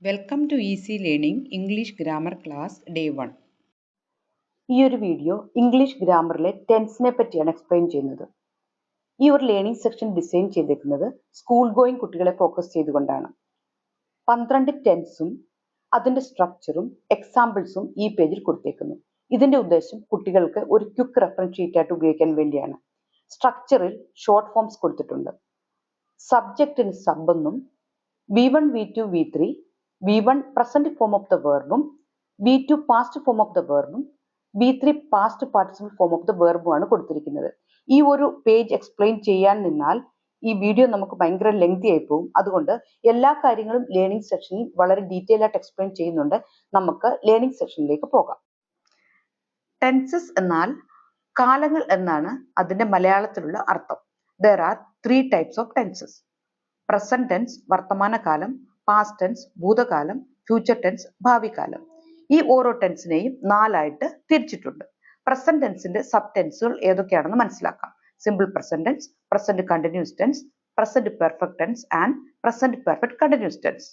Welcome to easy learning English grammar class day 1. ഈ ഒരു video English ഗ്രാമറിലെ ടെൻസിനെ പറ്റിയാണ് explain ചെയ്യുന്നത്. ഈ ഒരു ലേണിംഗ് സെക്ഷൻ ഡിസൈൻ ചെയ്തിരിക്കുന്നത് സ്കൂൾ ഗോയിങ് കുട്ടികളെ ഫോക്കസ് ചെയ്തുകൊണ്ടാണ്. 12 ടെൻസും അതിന്റെ സ്ട്രക്ചറും എക്സാമ്പിൾസും ഈ പേജിൽ കൊടുത്തേക്കുന്നു. ഇതിന്റെ ഉദ്ദേശം കുട്ടികൾക്ക് ഒരു ക്വിക്ക് റെഫറൻസ് ഷീറ്റ് ആയിട്ട് ഉപയോഗിക്കാൻ വേണ്ടിയാണ്. സ്ട്രക്ചറിൽ ഷോർട്ട് ഫോംസ് കൊടുത്തിട്ടുണ്ട്. സബ്ജക്റ്റിന് സബ് എന്നും V1, V2, V3, V1 present form of the verbum, V2 past form of the verbum, V3 past participle form of the verbum ആണ് കൊടുത്തിരിക്കുന്നത്. ഈ ഒരു പേജ് എക്സ്പ്ലെയിൻ ചെയ്യാൻ നിന്നാൽ ഈ വീഡിയോ നമുക്ക് ഭയങ്കര ലെങ്തി ആയി പോകും. അതുകൊണ്ട് എല്ലാ കാര്യങ്ങളും ലേണിംഗ് സെക്ഷനിൽ വളരെ ഡീറ്റെയിൽ ആയിട്ട് എക്സ്പ്ലെയിൻ ചെയ്യുന്നുണ്ട്. നമുക്ക് ലേണിംഗ് സെക്ഷനിലേക്ക് പോകാം. ടെൻസസ് എന്നാൽ കാലങ്ങൾ എന്നാണ് അതിന്റെ മലയാളത്തിലുള്ള അർത്ഥം. There are 3 types of tenses. Present tense വർത്തമാനകാലം, പാസ്റ്റ് ടെൻസ് ഭൂതകാലം, ഫ്യൂച്ചർ ടെൻസ് ഭാവികാലം. ഈ ഓരോ ടെൻസിനെയും 4 ആയിട്ട് തിരിച്ചിട്ടുണ്ട്. പ്രസന്റ് ടെൻസിന്റെ സബ് ടെൻസുകൾ ഏതൊക്കെയാണെന്ന് മനസ്സിലാക്കാം. Simple present tense, present continuous tense, present perfect tense and present perfect continuous tense.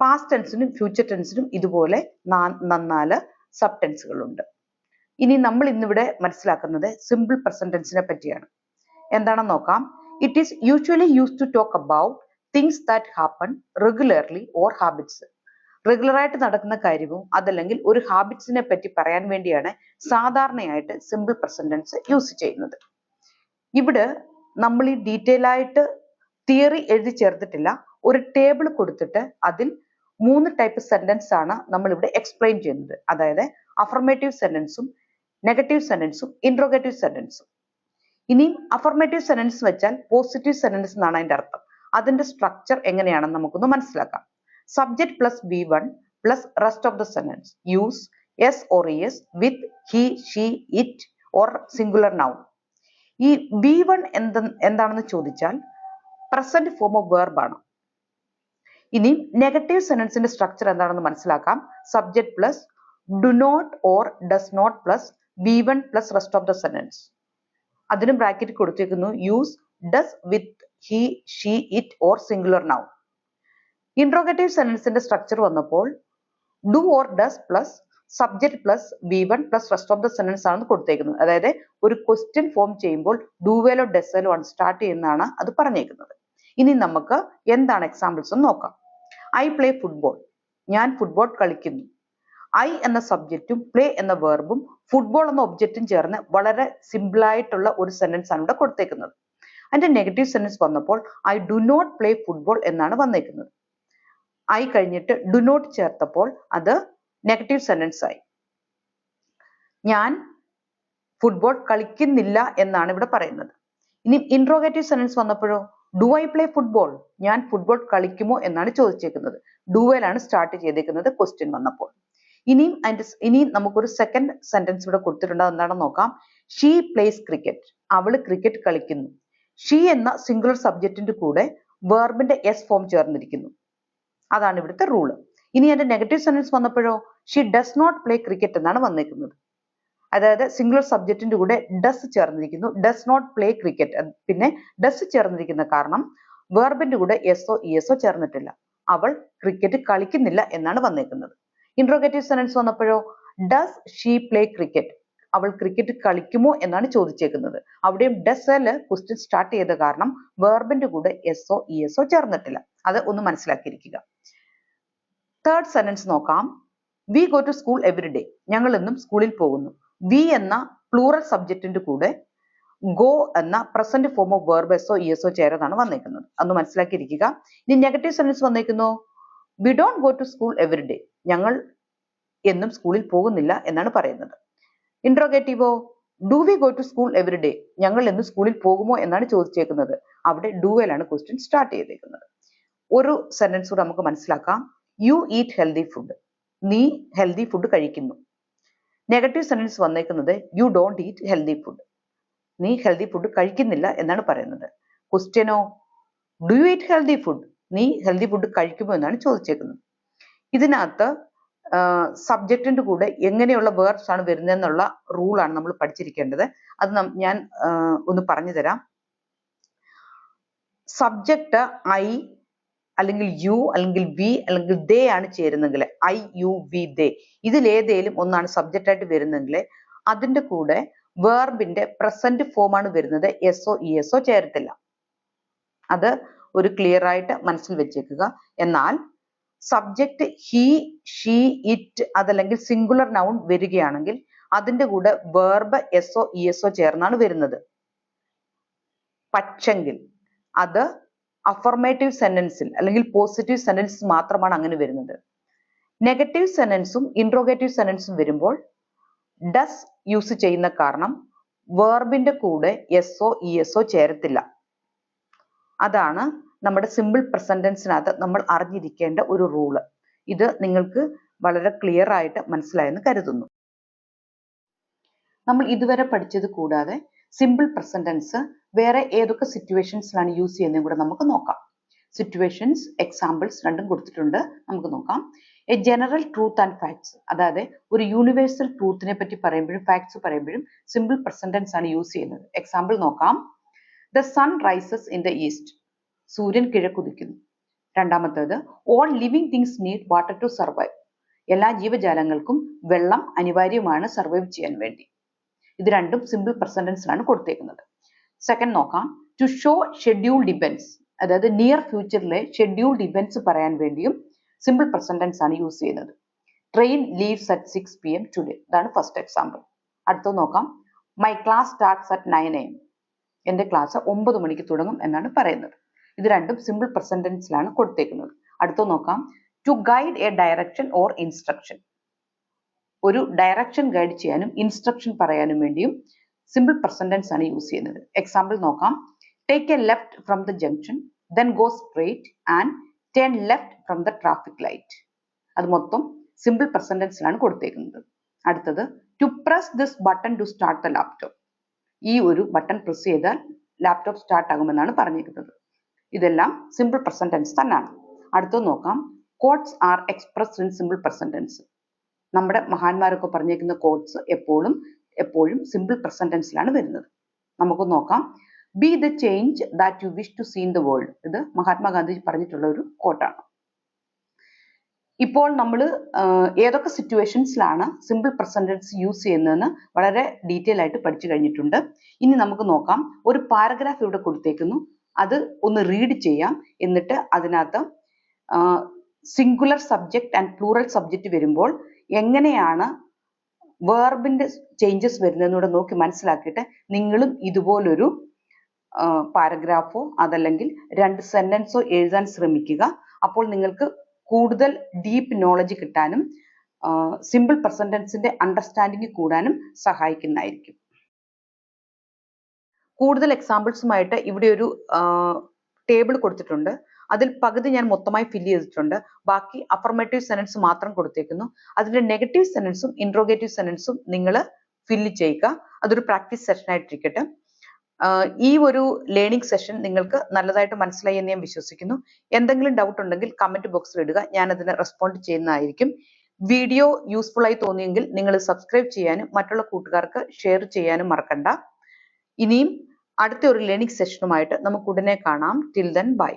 Past ടെൻസിനും ഫ്യൂച്ചർ ടെൻസിനും ഇതുപോലെ 4 സബ് ടെൻസുകളുണ്ട്. ഇനി നമ്മൾ ഇന്നിവിടെ മനസ്സിലാക്കുന്നത് സിമ്പിൾ പ്രസന്റ് ടെൻസിനെ പറ്റിയാണ്. എന്താണെന്ന് നോക്കാം. It is usually used to talk about things that happen regularly or habits. Regular ആയിട്ട് നടക്കുന്ന കാര്യമോ അതല്ലെങ്കിൽ ഒരു ഹാബിറ്റ്സിനെ പറ്റി പറയാൻ വേണ്ടിയാണ് സാധാരണയായിട്ട് സിമ്പിൾ പ്രസന്റ് ടെൻസ് യൂസ് ചെയ്യുന്നത്. ഇവിടെ നമ്മൾ ഈ ഡീറ്റെയിൽ ആയിട്ട് തിയറി എഴുതി ചേർത്തിട്ടില്ല. ഒരു ടേബിൾ കൊടുത്തിട്ട് അതിൽ 3 ടൈപ്പ് സെന്റൻസ് ആണ് നമ്മൾ ഇവിടെ എക്സ്പ്ലെയിൻ ചെയ്യുന്നത്. അതായത് അഫർമേറ്റീവ് സെന്റൻസും നെഗറ്റീവ് സെന്റൻസും ഇൻട്രോഗേറ്റീവ് സെന്റൻസും. ഇനി അഫർമേറ്റീവ് സെന്റൻസ് വെച്ചാൽ പോസിറ്റീവ് സെന്റൻസ് എന്നാണ് അതിന്റെ അർത്ഥം. അതിന്റെ സ്ട്രക്ചർ എങ്ങനെയാണെന്ന് നമുക്കൊന്ന് മനസ്സിലാക്കാം. Subject plus V1 plus rest of the sentence. Use S or ES with he, she, it or singular noun. ഈ V1 എന്താണെന്ന് ചോദിച്ചാൽ പ്രസന്റ് ഫോം ഓഫ് വെർബ് ആണ്. ഇനി നെഗറ്റീവ് സെന്റൻസിന്റെ സ്ട്രക്ചർ എന്താണെന്ന് മനസ്സിലാക്കാം. Subject plus do not or does not plus V1 plus rest of the sentence. അതിന് bracket കൊടുത്തിരിക്കുന്നു use does with he, she, it or singular noun. Interrogative സെന്റൻസിന്റെ structure വന്നപ്പോൾ do or does plus subject plus V1 plus rest of the sentence ആണ് കൊടുത്തേക്കുന്നത്. അതായത് ഒരു question form ചെയ്യുമ്പോൾ ഡുവേലോ ഡെസേലോ ആണ് സ്റ്റാർട്ട് ചെയ്യുന്നതാണ് അത് പറഞ്ഞേക്കുന്നത്. ഇനി നമുക്ക് എന്താണ് എക്സാമ്പിൾസ് എന്ന് നോക്കാം. I play football. ഞാൻ ഫുട്ബോൾ കളിക്കുന്നു. ഐ എന്ന സബ്ജക്റ്റും പ്ലേ എന്ന വെർബും ഫുട്ബോൾ എന്ന ഒബ്ജക്റ്റും ചേർന്ന് വളരെ സിമ്പിൾ ആയിട്ടുള്ള ഒരു സെന്റൻസ് ആണ് ഇവിടെ കൊടുത്തേക്കുന്നത്. അതിന്റെ നെഗറ്റീവ് സെന്റൻസ് വന്നപ്പോൾ I do not play football എന്നാണ് വന്നേക്കുന്നത്. ഐ കഴിഞ്ഞിട്ട് ഡു നോട്ട് ചേർത്തപ്പോൾ അത് നെഗറ്റീവ് സെന്റൻസ് ആയി. ഞാൻ ഫുട്ബോൾ കളിക്കുന്നില്ല എന്നാണ് ഇവിടെ പറയുന്നത്. ഇനി ഇൻട്രോഗേറ്റീവ് സെന്റൻസ് വന്നപ്പോഴോ ഡു ഐ പ്ലേ ഫുട്ബോൾ. ഞാൻ ഫുട്ബോൾ കളിക്കുമോ എന്നാണ് ചോദിച്ചേക്കുന്നത്. ഡുവേലാണ് സ്റ്റാർട്ട് ചെയ്തേക്കുന്നത് ക്വസ്റ്റ്യൻ വന്നപ്പോൾ. ഇനിയും നമുക്കൊരു സെക്കൻഡ് സെന്റൻസ് ഇവിടെ കൊടുത്തിട്ടുണ്ട്. എന്താണെന്ന് നോക്കാം. She place cricket. അവള് ക്രിക്കറ്റ് കളിക്കുന്നു. ഷീ എന്ന സിംഗുലർ സബ്ജക്റ്റിന്റെ കൂടെ വെർബിന്റെ എസ് ഫോം ചേർന്നിരിക്കുന്നു. അതാണ് ഇവിടുത്തെ റൂള്. ഇനി അതിന്റെ നെഗറ്റീവ് സെന്റൻസ് വന്നപ്പോഴോ she does not play cricket എന്നാണ് വന്നേക്കുന്നത്. അതായത് സിംഗുലർ സബ്ജക്റ്റിന്റെ കൂടെ ഡസ് ചേർന്നിരിക്കുന്നു. Does not play cricket. പിന്നെ ഡസ് ചേർന്നിരിക്കുന്ന കാരണം വെർബിന്റെ കൂടെ എസോ ഇഎസോ ചേർന്നിട്ടില്ല. അവൾ ക്രിക്കറ്റ് കളിക്കുന്നില്ല എന്നാണ് വന്നേക്കുന്നത്. ഇൻട്രോഗേറ്റീവ് സെന്റൻസ് വന്നപ്പോഴോ ഡസ് ഷീ പ്ലേ ക്രിക്കറ്റ്. അവൾ ക്രിക്കറ്റ് കളിക്കുമോ എന്നാണ് ചോദിച്ചേക്കുന്നത്. അവിടെയും ഡസ് ക്വസ്റ്റ്യൻ സ്റ്റാർട്ട് ചെയ്ത കാരണം വെർബിന്റെ കൂടെ എസോ ഇഎസോ ചേർന്നിട്ടില്ല. അത് ഒന്ന് മനസ്സിലാക്കിയിരിക്കുക. തേർഡ് സെന്റൻസ് നോക്കാം. We go to school every day. ഞങ്ങൾ എന്നും സ്കൂളിൽ പോകുന്നു. വി എന്ന പ്ലൂറൽ സബ്ജക്റ്റിന്റെ കൂടെ ഗോ എന്ന പ്രസന്റ് ഫോം ഓഫ് വെർബ് എസോ ഇഎസോ ചേർന്നാണ് വന്നേക്കുന്നത്. അന്ന് മനസ്സിലാക്കിയിരിക്കുക. ഇനി നെഗറ്റീവ് സെന്റൻസ് വന്നേക്കുന്നു we don't go to school every day. ഞങ്ങൾ എന്നും സ്കൂളിൽ പോകുന്നില്ല എന്നാണ് പറയുന്നത്. ഇൻട്രോഗേറ്റീവോ do we go to school every day. ഞങ്ങൾ എന്നും സ്കൂളിൽ പോകുമോ എന്നാണ് ചോദിച്ചേക്കുന്നത്. അവിടെ ഡുവേലാണ് ക്വസ്റ്റ്യൻ സ്റ്റാർട്ട് ചെയ്തേക്കുന്നത്. ഒരു സെന്റൻസ് കൂടെ നമുക്ക് മനസ്സിലാക്കാം. You eat healthy food. നീ ഹെൽത്തി ഫുഡ് കഴിക്കുന്നു. നെഗറ്റീവ് സെന്റൻസ് വന്നേക്കുന്നത് you don't eat healthy food. നീ ഹെൽത്തി ഫുഡ് കഴിക്കുന്നില്ല എന്നാണ് പറയുന്നത്. ക്വസ്റ്റ്യനോ do you eat healthy food. നീ ഹെൽത്തി ഫുഡ് കഴിക്കുമോ എന്നാണ് ചോദിച്ചേക്കുന്നത്. ഇതിനകത്ത് സബ്ജക്റ്റിന്റെ കൂടെ എങ്ങനെയുള്ള വേർബ്സ് ആണ് വരുന്നതെന്നുള്ള റൂളാണ് നമ്മൾ പഠിച്ചിരിക്കേണ്ടത്. അത് ഞാൻ ഒന്ന് പറഞ്ഞു തരാം. സബ്ജക്റ്റ് ഐ അല്ലെങ്കിൽ യു അല്ലെങ്കിൽ വി അല്ലെങ്കിൽ ദേ ആണ് ചേരുന്നെങ്കിൽ ഐ യു വി ദേ ഇതിലേതേലും ഒന്നാണ് സബ്ജക്റ്റ് ആയിട്ട് വരുന്നെങ്കിൽ അതിന്റെ കൂടെ വേർബിന്റെ പ്രസന്റ് ഫോം ആണ് വരുന്നത് എസോ ഇഎസോ ചേരത്തില്ല. അത് ഒരു ക്ലിയർ ആയിട്ട് മനസ്സിൽ വെച്ചേക്കുക. എന്നാൽ സബ്ജക്റ്റ് ഹി ഷീ ഇറ്റ് അതല്ലെങ്കിൽ സിംഗുലർ നൗൺ വരികയാണെങ്കിൽ അതിന്റെ കൂടെ വേർബ് എസോ ഇഎസോ ചേർന്നാണ് വരുന്നത്. പക്ഷെങ്കിൽ അത് അഫർമേറ്റീവ് സെന്റൻസിൽ അല്ലെങ്കിൽ പോസിറ്റീവ് സെന്റൻസ് മാത്രമാണ് അങ്ങനെ വരുന്നത്. നെഗറ്റീവ് സെന്റൻസും ഇൻട്രോഗേറ്റീവ് സെന്റൻസും വരുമ്പോൾ ഡസ് യൂസ് ചെയ്യുന്ന കാരണം വേർബിന്റെ കൂടെ എസോ ഇഎസോ ചേരത്തില്ല. അതാണ് നമ്മുടെ സിമ്പിൾ പ്രസന്റൻസിനകത്ത് നമ്മൾ അറിഞ്ഞിരിക്കേണ്ട ഒരു റൂള്. ഇത് നിങ്ങൾക്ക് വളരെ ക്ലിയർ ആയിട്ട് മനസ്സിലായെന്ന് കരുതുന്നു. നമ്മൾ ഇതുവരെ പഠിച്ചത് കൂടാതെ സിമ്പിൾ പ്രസന്റൻസ് വേറെ ഏതൊക്കെ സിറ്റുവേഷൻസിലാണ് യൂസ് ചെയ്യുന്നതും കൂടെ നമുക്ക് നോക്കാം. സിറ്റുവേഷൻസ് എക്സാമ്പിൾസ് രണ്ടും കൊടുത്തിട്ടുണ്ട്, നമുക്ക് നോക്കാം. A general truth and facts, അതായത് ഒരു യൂണിവേഴ്സൽ ട്രൂത്തിനെ പറ്റി പറയുമ്പോഴും ഫാക്ട്സ് പറയുമ്പോഴും സിമ്പിൾ പ്രസന്റൻസ് ആണ് യൂസ് ചെയ്യുന്നത്. എക്സാമ്പിൾ നോക്കാം. The sun rises in the east, സൂര്യൻ കിഴക്കുദിക്കുന്നു. രണ്ടാമത്തേത് all living things need water to survive, എല്ലാ ജീവജാലങ്ങൾക്കും വെള്ളം അനിവാര്യമാണ് സർവൈവ് ചെയ്യാൻ വേണ്ടി. ഇത് രണ്ടും സിമ്പിൾ പ്രസന്റൻസിലാണ് കൊടുത്തേക്കുന്നത്. സെക്കൻഡ് നോക്കാം. ടു ഷോ ഷെഡ്യൂൾഡ് ഇവന്റ്സ്, അതായത് നിയർ ഫ്യൂച്ചറിലെ ഷെഡ്യൂൾഡ് ഇവന്റ്സ് പറയാൻ വേണ്ടിയും സിമ്പിൾ പ്രസന്റൻസ് ആണ് യൂസ് ചെയ്യുന്നത്. Train leaves at 6 PM today, ഇതാണ് ഫസ്റ്റ് എക്സാമ്പിൾ. അടുത്തത് നോക്കാം. My class starts at 9 AM, എൻ്റെ ക്ലാസ് 9 മണിക്ക് തുടങ്ങും എന്നാണ് പറയുന്നത്. ഇത് രണ്ടും സിമ്പിൾ പ്രസന്റൻസിലാണ് കൊടുത്തേക്കുന്നത്. അടുത്തത് നോക്കാം. To guide a direction or instruction, ഒരു ഡയറക്ഷൻ ഗൈഡ് ചെയ്യാനും ഇൻസ്ട്രക്ഷൻ പറയാനും വേണ്ടിയും സിമ്പിൾ പ്രസന്റൻസ് ആണ് യൂസ് ചെയ്യുന്നത്. എക്സാമ്പിൾ നോക്കാം. Take a left from the junction, then go straight and turn left from the traffic light. അത് മൊത്തം സിമ്പിൾ പ്രസന്റൻസിലാണ് കൊടുത്തേക്കുന്നത്. അടുത്തത് to press this button to start the laptop, ഈ ഒരു ബട്ടൺ പ്രസ് ചെയ്താൽ ലാപ്ടോപ്പ് സ്റ്റാർട്ട് ആകുമെന്നാണ് പറഞ്ഞിരിക്കുന്നത്. ഇതെല്ലാം സിമ്പിൾ പ്രസന്റൻസ് തന്നെയാണ്. അടുത്തത് നോക്കാം. Quotes R expressed in simple present tense, നമ്മുടെ മഹാന്മാരൊക്കെ പറഞ്ഞേക്കുന്ന കോട്ട്സ് എപ്പോഴും സിമ്പിൾ പ്രസന്റൻസിലാണ് വരുന്നത്. നമുക്ക് നോക്കാം. Be the change that you wish to see in the world, ഇത് മഹാത്മാഗാന്ധി പറഞ്ഞിട്ടുള്ള ഒരു കോട്ടാണ്. ഇപ്പോൾ നമ്മൾ ഏതൊക്കെ സിറ്റുവേഷൻസിലാണ് സിമ്പിൾ പ്രസന്റൻസ് യൂസ് ചെയ്യുന്നതെന്ന് വളരെ ഡീറ്റെയിൽ ആയിട്ട് പഠിച്ചു കഴിഞ്ഞിട്ടുണ്ട്. ഇനി നമുക്ക് നോക്കാം. ഒരു പാരഗ്രാഫ് ഇവിടെ കൊടുത്തേക്കുന്നു, അത് ഒന്ന് റീഡ് ചെയ്യാം. എന്നിട്ട് അതിനകത്ത് singular subject and plural subject വരുമ്പോൾ എങ്ങനെയാണ് വേർബിന്റെ ചേഞ്ചസ് വരുന്നതെന്നൂടെ നോക്കി മനസ്സിലാക്കിയിട്ട് നിങ്ങളും ഇതുപോലൊരു പാരഗ്രാഫോ അതല്ലെങ്കിൽ 2 സെന്റൻസോ എഴുതാൻ ശ്രമിക്കുക. അപ്പോൾ നിങ്ങൾക്ക് കൂടുതൽ ഡീപ്പ് നോളജ് കിട്ടാനും സിമ്പിൾ പ്രസന്റൻസിന്റെ അണ്ടർസ്റ്റാൻഡിങ് കൂടാനും സഹായിക്കുന്നതായിരിക്കും. കൂടുതൽ എക്സാമ്പിൾസുമായിട്ട് ഇവിടെ ഒരു ടേബിൾ കൊടുത്തിട്ടുണ്ട്. അതിൽ പകുതി ഞാൻ മൊത്തമായി ഫില്ല് ചെയ്തിട്ടുണ്ട്, ബാക്കി അഫർമേറ്റീവ് സെന്റൻസ് മാത്രം കൊടുത്തേക്കുന്നു. അതിന്റെ നെഗറ്റീവ് സെന്റൻസും ഇൻട്രോഗേറ്റീവ് സെന്റൻസും നിങ്ങൾ ഫില്ല് ചെയ്യുക. അതൊരു പ്രാക്ടീസ് സെഷൻ ആയിട്ടിരിക്കട്ടെ. ഈ ഒരു ലേണിംഗ് സെഷൻ നിങ്ങൾക്ക് നല്ലതായിട്ട് മനസ്സിലായി എന്ന് ഞാൻ വിശ്വസിക്കുന്നു. എന്തെങ്കിലും ഡൗട്ട് ഉണ്ടെങ്കിൽ കമന്റ് ബോക്സിൽ ഇടുക, ഞാൻ അതിന് റെസ്പോണ്ട് ചെയ്യുന്നതായിരിക്കും. വീഡിയോ യൂസ്ഫുൾ ആയി തോന്നിയെങ്കിൽ നിങ്ങൾ സബ്സ്ക്രൈബ് ചെയ്യാനും മറ്റുള്ള കൂട്ടുകാർക്ക് ഷെയർ ചെയ്യാനും മറക്കണ്ട. ഇനിയും അടുത്ത ഒരു ലേണിംഗ് സെഷനുമായിട്ട് നമുക്ക് ഉടനെ കാണാം. Till then bye.